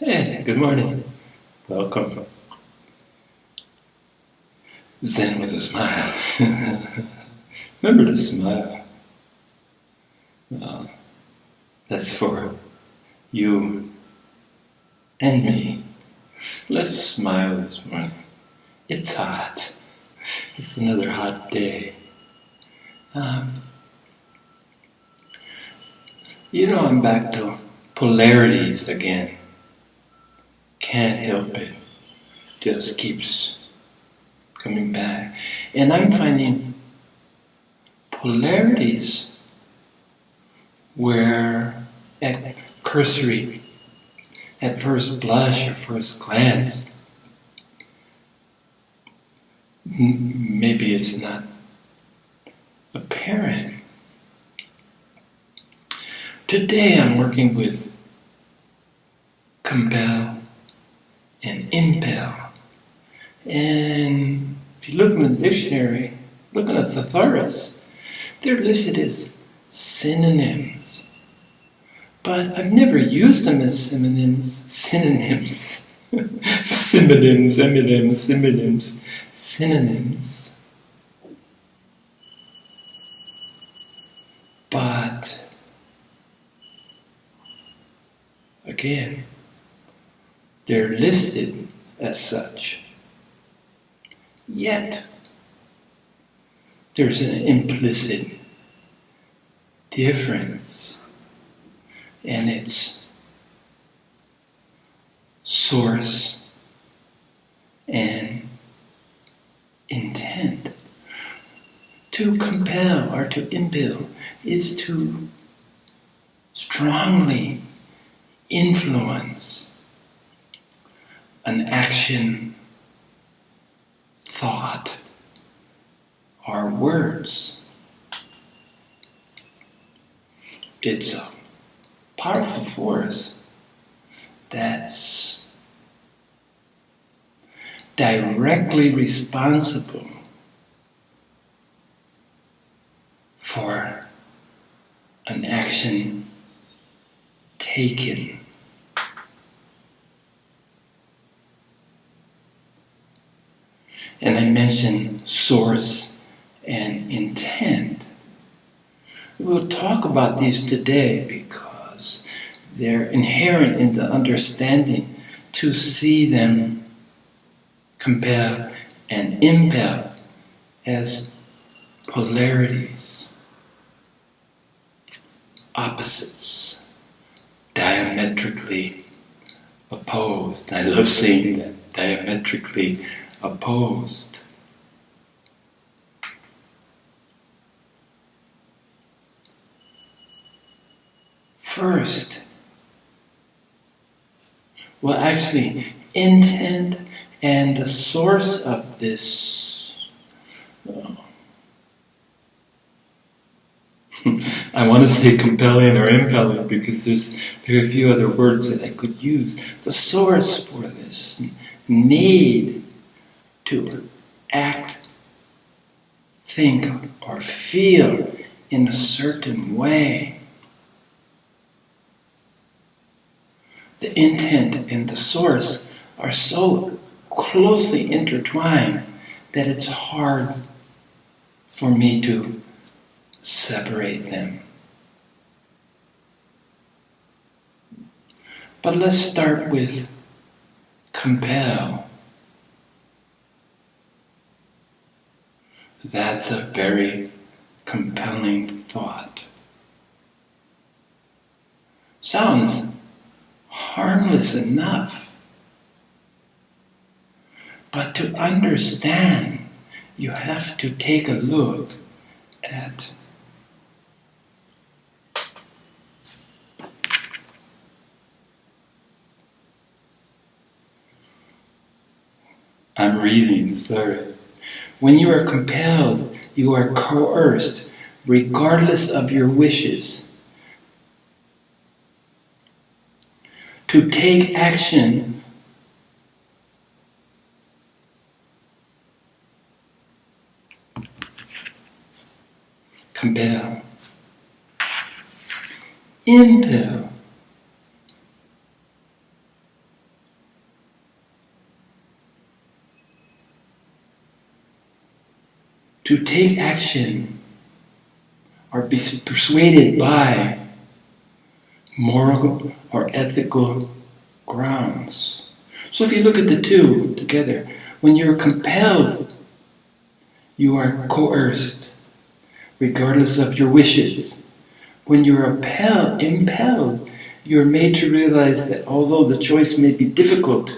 Hey, good morning. Welcome. Zen with a smile. Remember to smile. Uh, that's for you and me. Let's smile this morning. It's hot. It's another hot day. I'm back to polarities again. Can't help it. Just keeps coming back. And I'm finding polarities where at cursory, at first blush or first glance, maybe it's not apparent. Today I'm working with Compel and Impel. And if you look in the dictionary, looking at the thesaurus, they're listed as synonyms. But I've never used them as synonyms. Synonyms. Synonyms. But again, they're listed as such. Yet, there's an implicit difference, and it's source and intent. To compel or to impel is to strongly influence an action, thought, or words. It's a powerful force that's directly responsible for an action taken. And I mentioned source and intent. We'll talk about these today because they're inherent in the understanding to see them compel and impel as polarities, opposites, diametrically opposed. I love saying that, diametrically opposed. First, well, actually, intent and the source of this. I want to say compelling or impelling because there's very few other words that I could use. The source for this need to act, think, or feel in a certain way. The intent and the source are so closely intertwined that it's hard for me to separate them. But let's start with compel. That's a very compelling thought. Sounds harmless enough. But to understand, you have to take a look at I'm reading, sorry. When you are compelled, you are coerced, regardless of your wishes, to take action compel. Impel to take action or be persuaded by moral or ethical grounds. So if you look at the two together, when you're compelled, you are coerced, regardless of your wishes. When you're impelled, you're made to realize that although the choice may be difficult,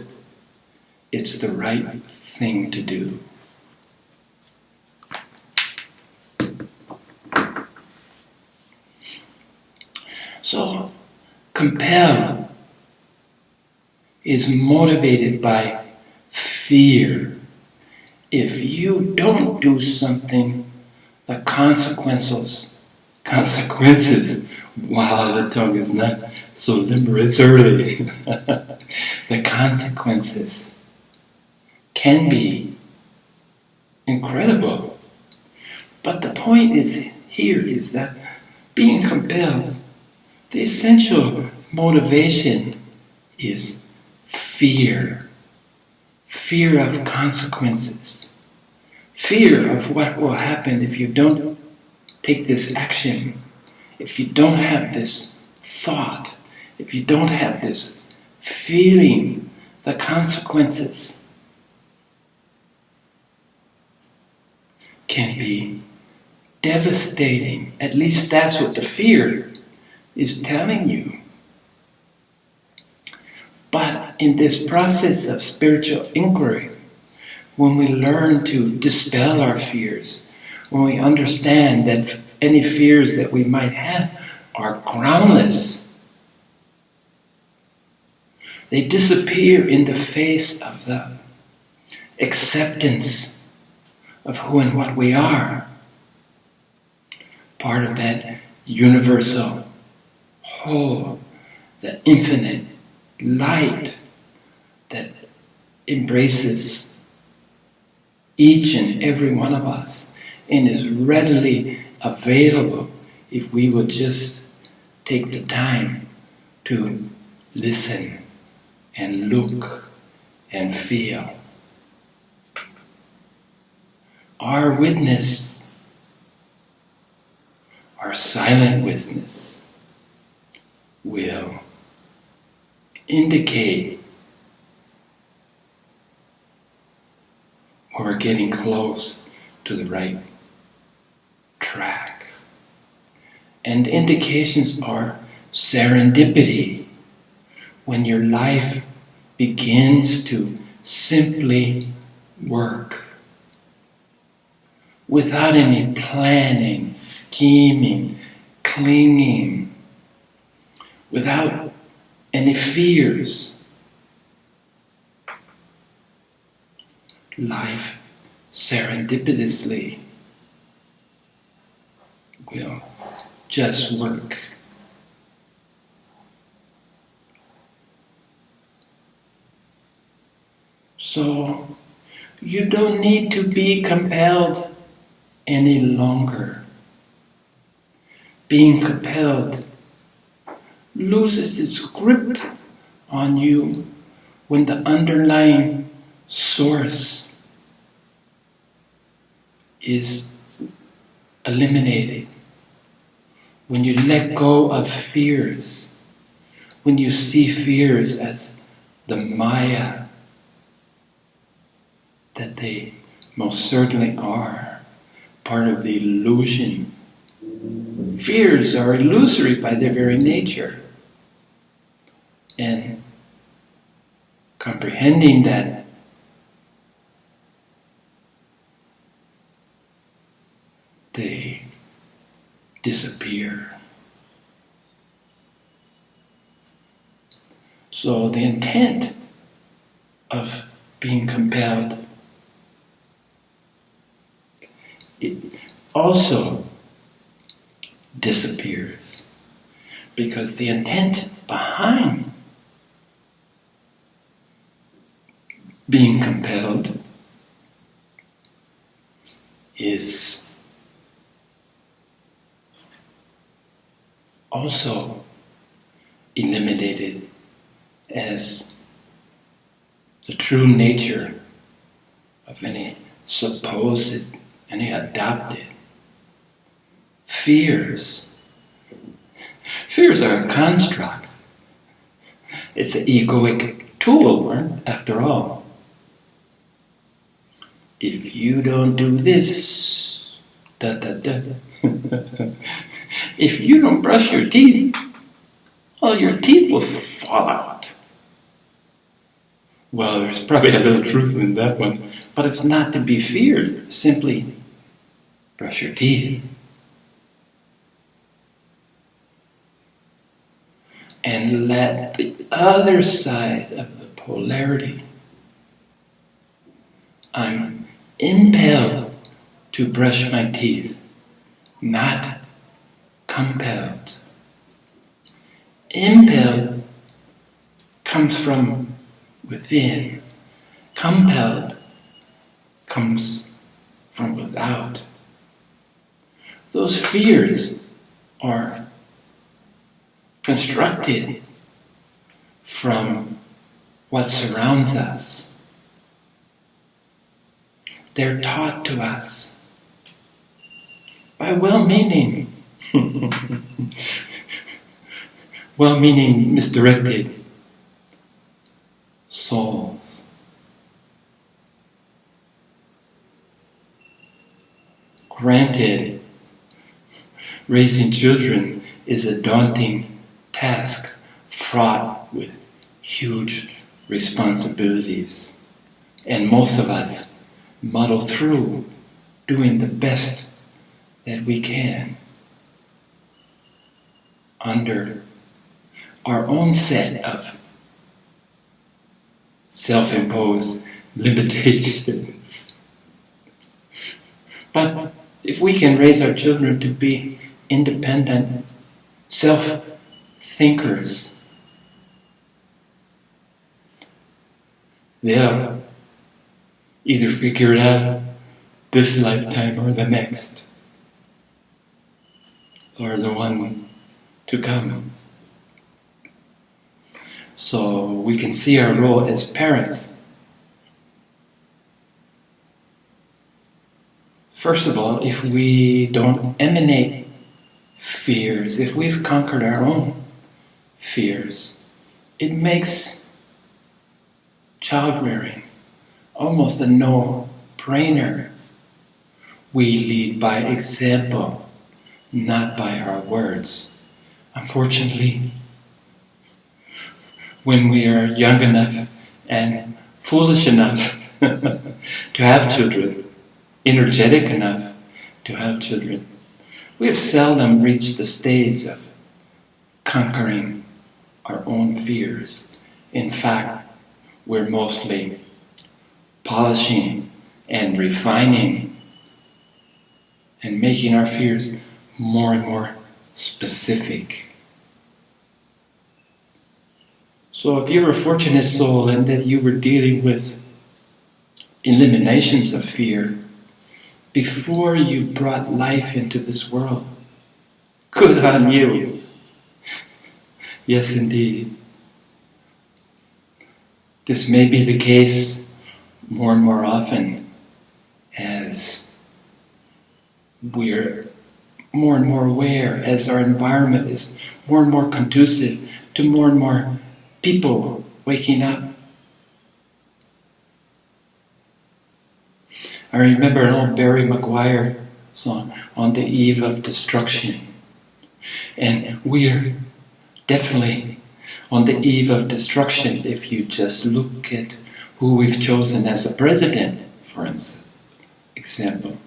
it's the right thing to do. So, compel is motivated by fear. If you don't do something, the consequences, wow, the tongue is not so limber, it's early. The consequences can be incredible. But the point here is that being compelled, the essential motivation is fear. Fear of consequences. Fear of what will happen if you don't take this action. If you don't have this thought. If you don't have this feeling, the consequences can be devastating. At least that's what the fear is telling you. But in this process of spiritual inquiry, when we learn to dispel our fears, when we understand that any fears that we might have are groundless, they disappear in the face of the acceptance of who and what we are. Part of that universal whole, the infinite light that embraces each and every one of us and is readily available if we would just take the time to listen and look and feel. Our witness, our silent witness, will indicate when we're getting close to the right track. And indications are serendipity, when your life begins to simply work without any planning, scheming, clinging, without any fears. Life serendipitously will just work. So you don't need to be compelled any longer. Being compelled loses its grip on you when the underlying source is eliminated. When you let go of fears, when you see fears as the Maya that they most certainly are, part of the illusion. Fears are illusory by their very nature. And comprehending that they disappear. So the intent of being compelled, it also disappears, because the intent behind being compelled is also eliminated as the true nature of any supposed and he adopted. Fears. Fears are a construct. It's an egoic tool, after all. If you don't do this, da da da. If you don't brush your teeth, well, your teeth will fall out. Well, there's probably a little truth in that one, but it's not to be feared. Simply brush your teeth. And let the other side of the polarity, I'm impelled to brush my teeth, not compelled. Impelled comes from within. Compelled comes from without. Those fears are constructed from what surrounds us. They're taught to us by well-meaning, well-meaning, misdirected souls. Granted, raising children is a daunting task fraught with huge responsibilities. And most of us muddle through doing the best that we can under our own set of self-imposed limitations. But if we can raise our children to be independent, self-thinkers, they'll either figure it out this lifetime or the next, or the one to come. So we can see our role as parents. First of all, if we don't emanate fears, if we've conquered our own fears, it makes child rearing almost a no-brainer. We lead by example, not by our words. Unfortunately, when we are young enough and foolish enough to have children, energetic enough to have children, we have seldom reached the stage of conquering our own fears. In fact, we're mostly polishing and refining and making our fears more and more specific. So if you're a fortunate soul and that you were dealing with eliminations of fear before you brought life into this world, good on you. Yes, indeed. This may be the case more and more often as we're more and more aware, as our environment is more and more conducive to more and more people waking up. I remember an old Barry McGuire song, On the Eve of Destruction. And we're definitely on the eve of destruction if you just look at who we've chosen as a president, for example.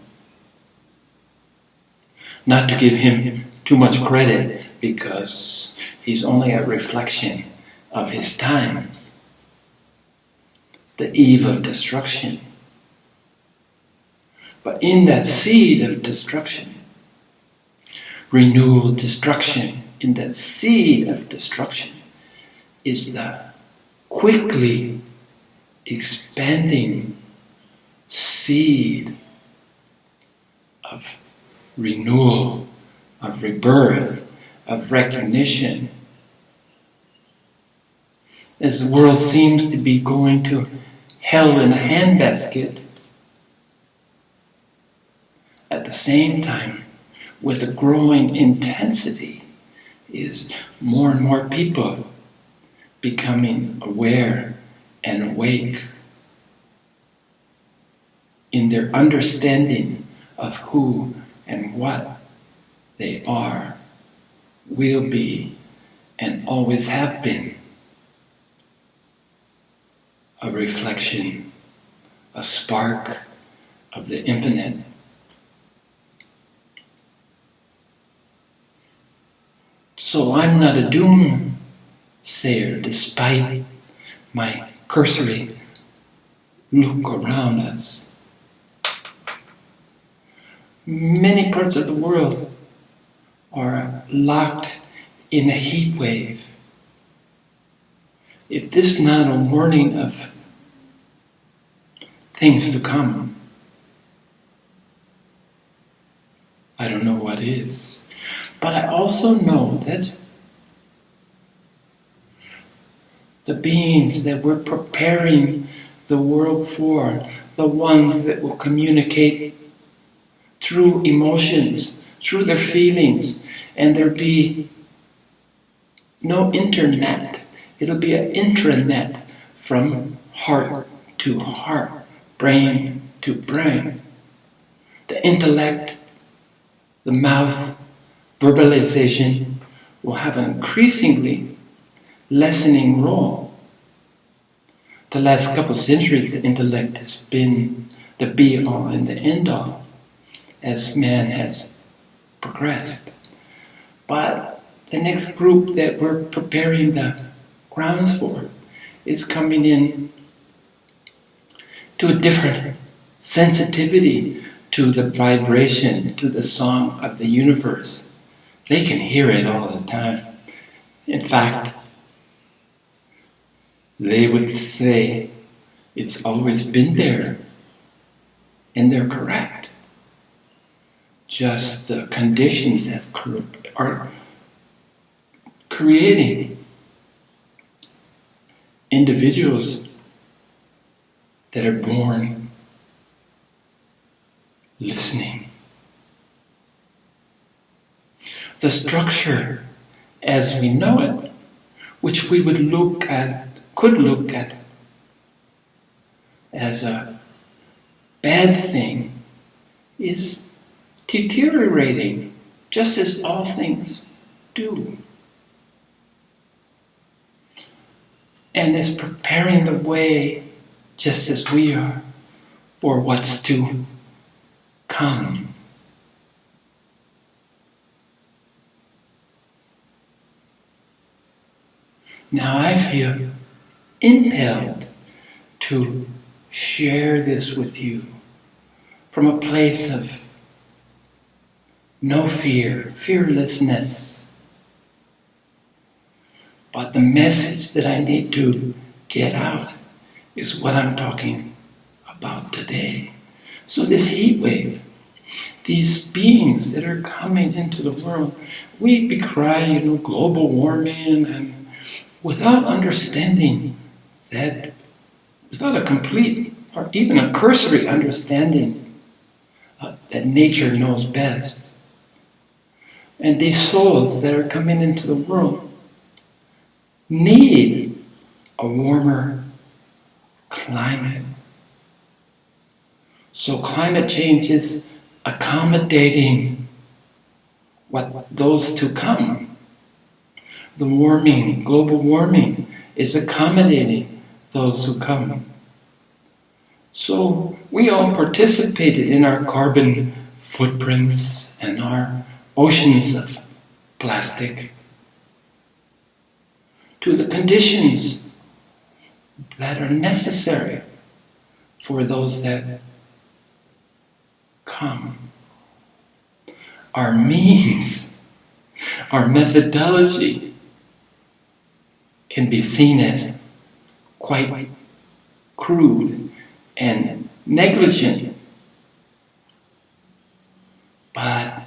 Not to give him too much credit, because he's only a reflection of his times. The eve of destruction. But in that seed of destruction, renewal, destruction, in that seed of destruction is the quickly expanding seed of renewal, of rebirth, of recognition. As the world seems to be going to hell in a handbasket, at the same time, with a growing intensity, is more and more people becoming aware and awake in their understanding of who and what they are, will be, and always have been. A reflection, a spark of the infinite. So I'm not a doomsayer, despite my cursory look around us. Many parts of the world are locked in a heat wave. If this is not a warning of things to come, I don't know what is. But I also know that the beings that we're preparing the world for, the ones that will communicate through emotions, through their feelings, and there'll be no internet. It'll be an intranet from heart to heart, brain to brain. The intellect, the mouth, verbalization will have an increasingly lessening role. The last couple of centuries, the intellect has been the be-all and the end-all as man has progressed. But the next group that we're preparing the grounds for is coming in to a different sensitivity to the vibration, to the song of the universe. They can hear it all the time. In fact, they would say it's always been there, and they're correct. Just the conditions are creating individuals that are born listening. The structure as we know it, which we would could look at as a bad thing, is deteriorating just as all things do. And is preparing the way, just as we are, for what's to come. Now I feel impelled to share this with you from a place of no fear, fearlessness. But the message that I need to get out is what I'm talking about today. So this heat wave, these beings that are coming into the world, we decry, global warming, and without understanding that, without a complete or even a cursory understanding that nature knows best. And these souls that are coming into the world need a warmer climate. So climate change is accommodating those to come. The warming, global warming, is accommodating those who come. So we all participated in our carbon footprints and our oceans of plastic to the conditions that are necessary for those that come. Our means, our methodology can be seen as quite crude and negligent. But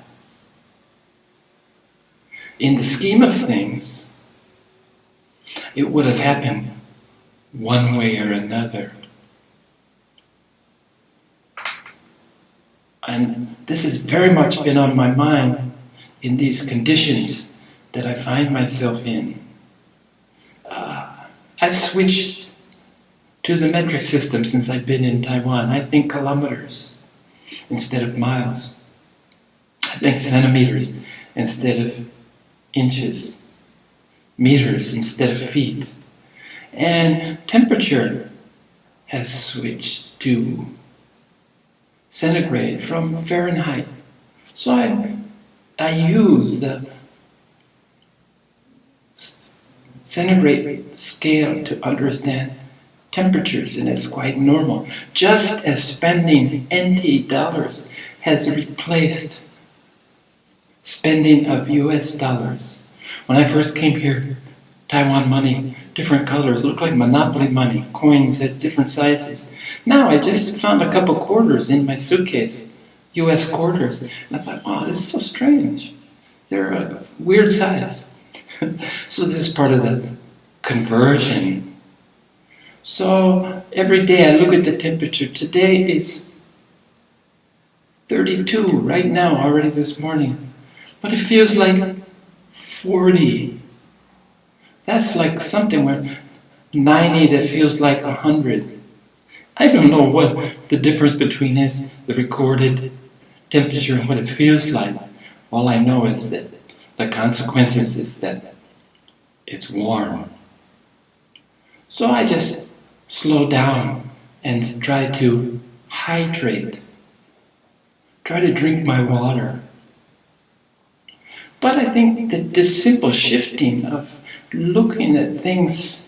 in the scheme of things, it would have happened one way or another. And this has very much been on my mind in these conditions that I find myself in. I've switched to the metric system since I've been in Taiwan. I think kilometers instead of miles. I think centimeters instead of inches. Meters instead of feet. And temperature has switched to centigrade from Fahrenheit. So I use the centigrade scale to understand temperatures, and it's quite normal. Just as spending NT dollars has replaced spending of US dollars. When I first came here, Taiwan money, different colors, looked like monopoly money, coins at different sizes. Now I just found a couple quarters in my suitcase, US quarters, and I thought, wow, this is so strange. They're a weird size. So this is part of the conversion. So every day I look at the temperature. Today is 32 right now, already this morning. But it feels like 40. That's like something where 90 that feels like 100. I don't know what the difference between is, the recorded temperature and what it feels like. All I know is that the consequences is that it's warm. So I just slow down and try to hydrate. Try to drink my water. But I think that this simple shifting of looking at things,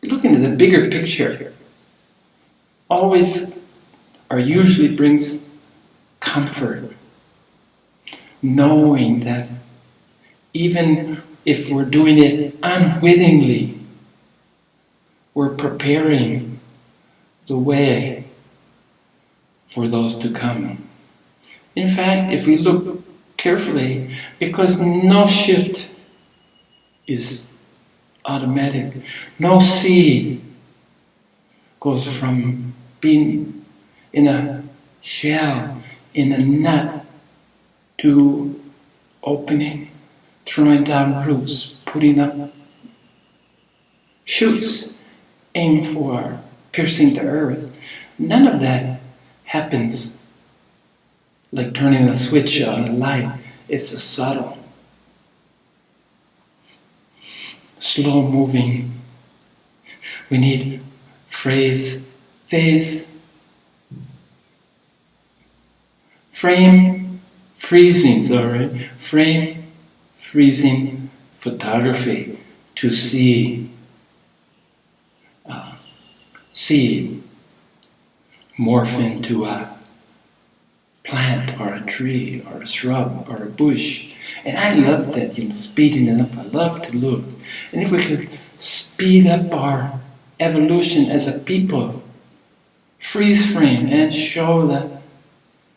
looking at the bigger picture, always or usually brings comfort. Knowing that even if we're doing it unwittingly, we're preparing the way for those to come. In fact, if we look carefully, because no shift is automatic, no seed goes from being in a shell, in a nut, to opening, throwing down roots, putting up shoots, aim for piercing the earth. None of that happens like turning a switch on a light. It's a subtle, slow moving. We need phase, frame, freezing photography to see seed morph into a plant or a tree or a shrub or a bush. And I love that, speeding it up. I love to look. And if we could speed up our evolution as a people, freeze frame and show the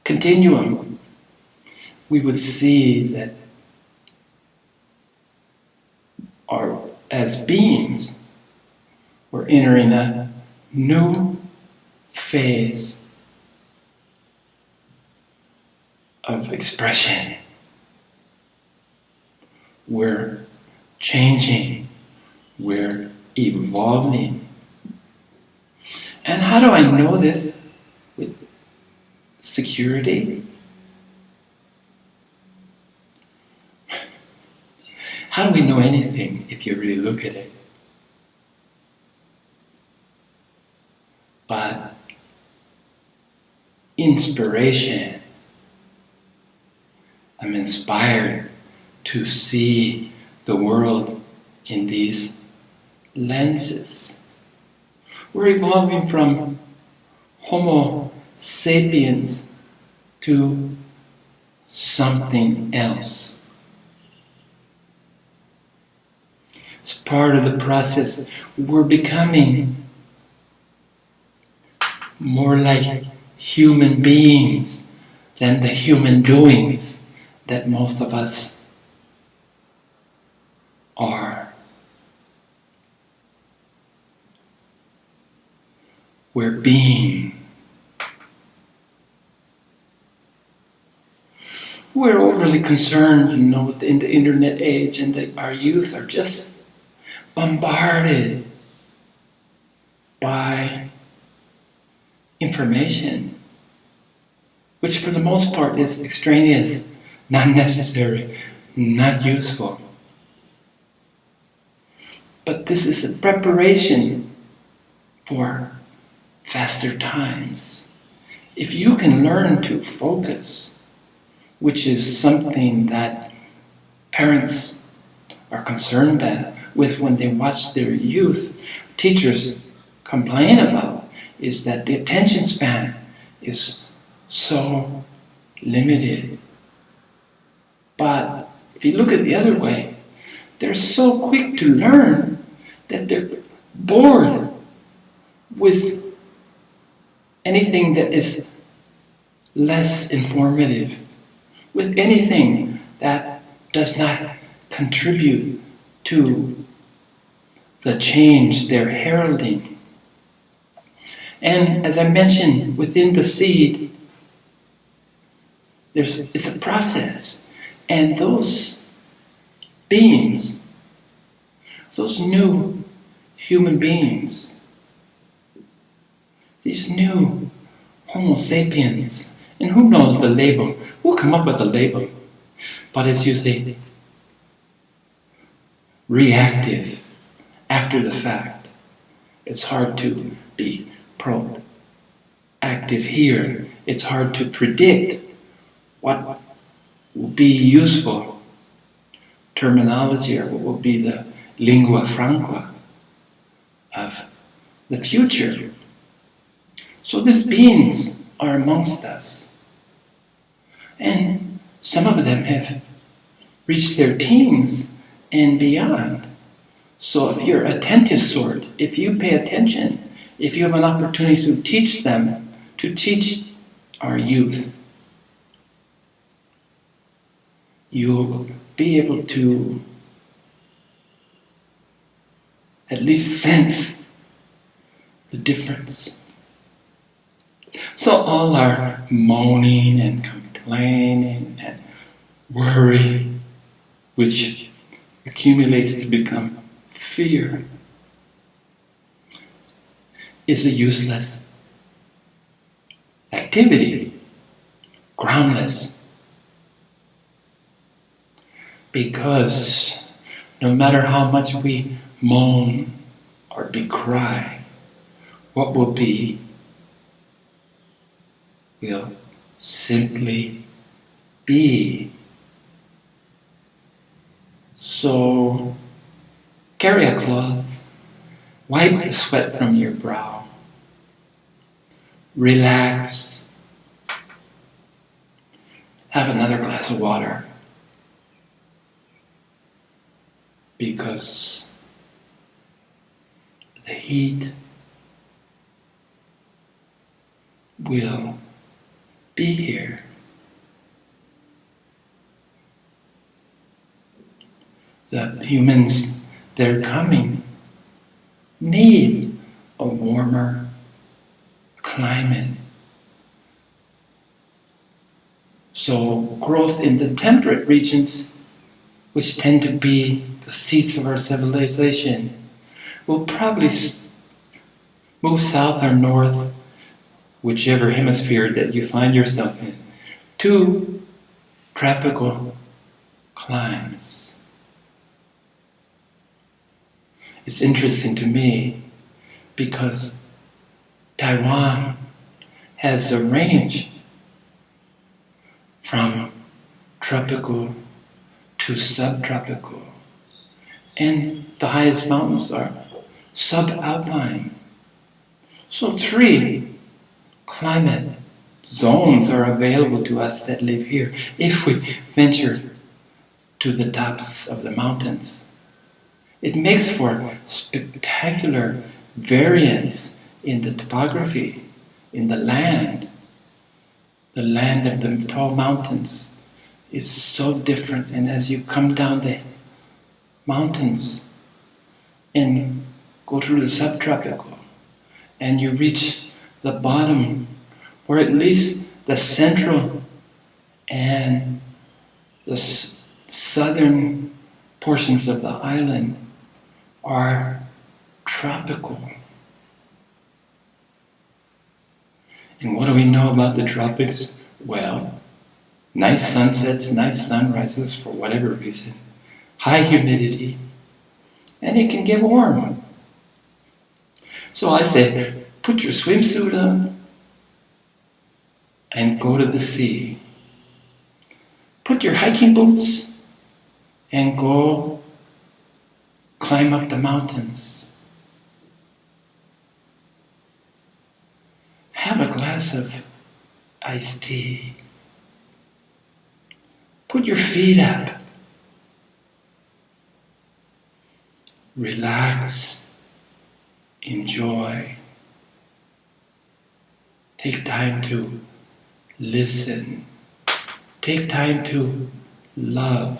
continuum, we would see that as beings, we're entering a new phase of expression. We're changing. We're evolving. And how do I know this with security? How do we know anything if you really look at it? But inspiration. I'm inspired to see the world in these lenses. We're evolving from Homo sapiens to something else. It's part of the process. We're becoming more like human beings than the human doings that most of us are. We're being. We're overly concerned, in the internet age, and that our youth are just bombarded by information, which for the most part is extraneous, not necessary, not useful. But this is a preparation for faster times. If you can learn to focus, which is something that parents are concerned with when they watch their youth, teachers complain about, is that the attention span is so limited. But if you look at the other way, they're so quick to learn that they're bored with anything that is less informative, with anything that does not contribute to the change they're heralding. And as I mentioned, within the seed, it's a process. And those beings, those new human beings, these new Homo sapiens, and who knows the label? Who come up with the label? But it's usually reactive after the fact. It's hard to be proactive here. It's hard to predict what will be useful terminology, or what will be the lingua franca of the future. So these beings are amongst us. And some of them have reached their teens and beyond. So if you're attentive sort, if you pay attention, if you have an opportunity to teach them, to teach our youth, you'll be able to at least sense the difference. So all our moaning and complaining and worry, which accumulates to become fear, is a useless activity, groundless. Because no matter how much we moan or decry, what will be will simply be. So carry a cloth, wipe the sweat from your brow, relax, have another glass of water, because the heat will be here. The humans that are coming need a warmer climate. So growth in the temperate regions, which tend to be the seats of our civilization, will probably move south or north, whichever hemisphere that you find yourself in, to tropical climes. It's interesting to me because Taiwan has a range from tropical to subtropical, and the highest mountains are subalpine. So 3 climate zones are available to us that live here if we venture to the tops of the mountains. It makes for spectacular variance in the topography, in the land. The land of the tall mountains is so different, and as you come down the mountains and go through the subtropical, and you reach the bottom, or at least the central and the southern portions of the island are tropical. And what do we know about the tropics? Well, nice sunsets, nice sunrises for whatever reason, high humidity, and it can get warm. So I say, put your swimsuit on and go to the sea. Put your hiking boots and go climb up the mountains. Have a glass of iced tea. Put your feet up. Relax. Enjoy. Take time to listen. Take time to love.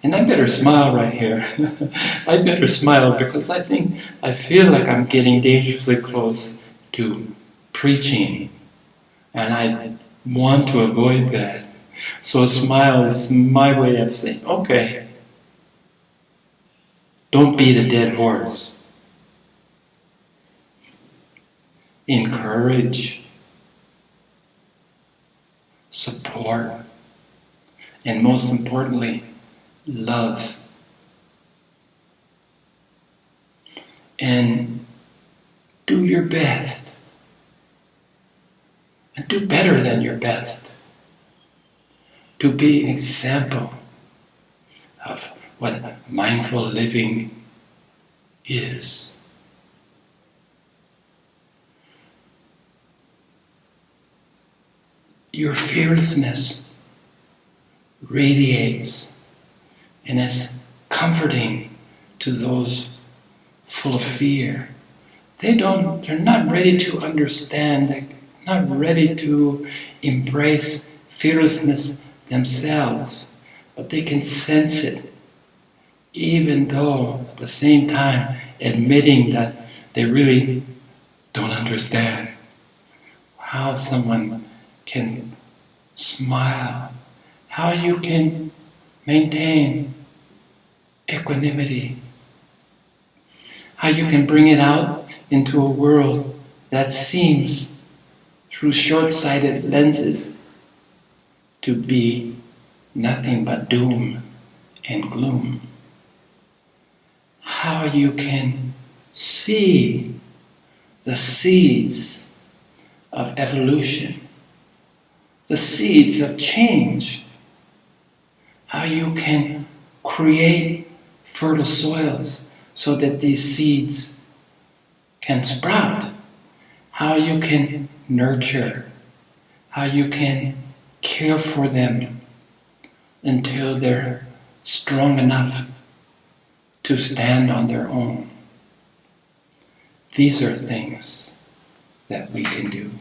And I better smile right here. I better smile because I feel like I'm getting dangerously close to preaching. And I want to avoid that. So a smile is my way of saying, okay, don't beat a dead horse. Encourage, support, and most importantly, love. And do your best. And do better than your best. To be an example of what mindful living is. Your fearlessness radiates and is comforting to those full of fear. They're not ready to understand, they're not ready to embrace fearlessness themselves, but they can sense it, even though at the same time admitting that they really don't understand how someone can smile, how you can maintain equanimity, how you can bring it out into a world that seems, through short-sighted lenses, to be nothing but doom and gloom. How you can see the seeds of evolution, the seeds of change. How you can create fertile soils so that these seeds can sprout. How you can nurture. How you can care for them until they're strong enough to stand on their own. These are things that we can do.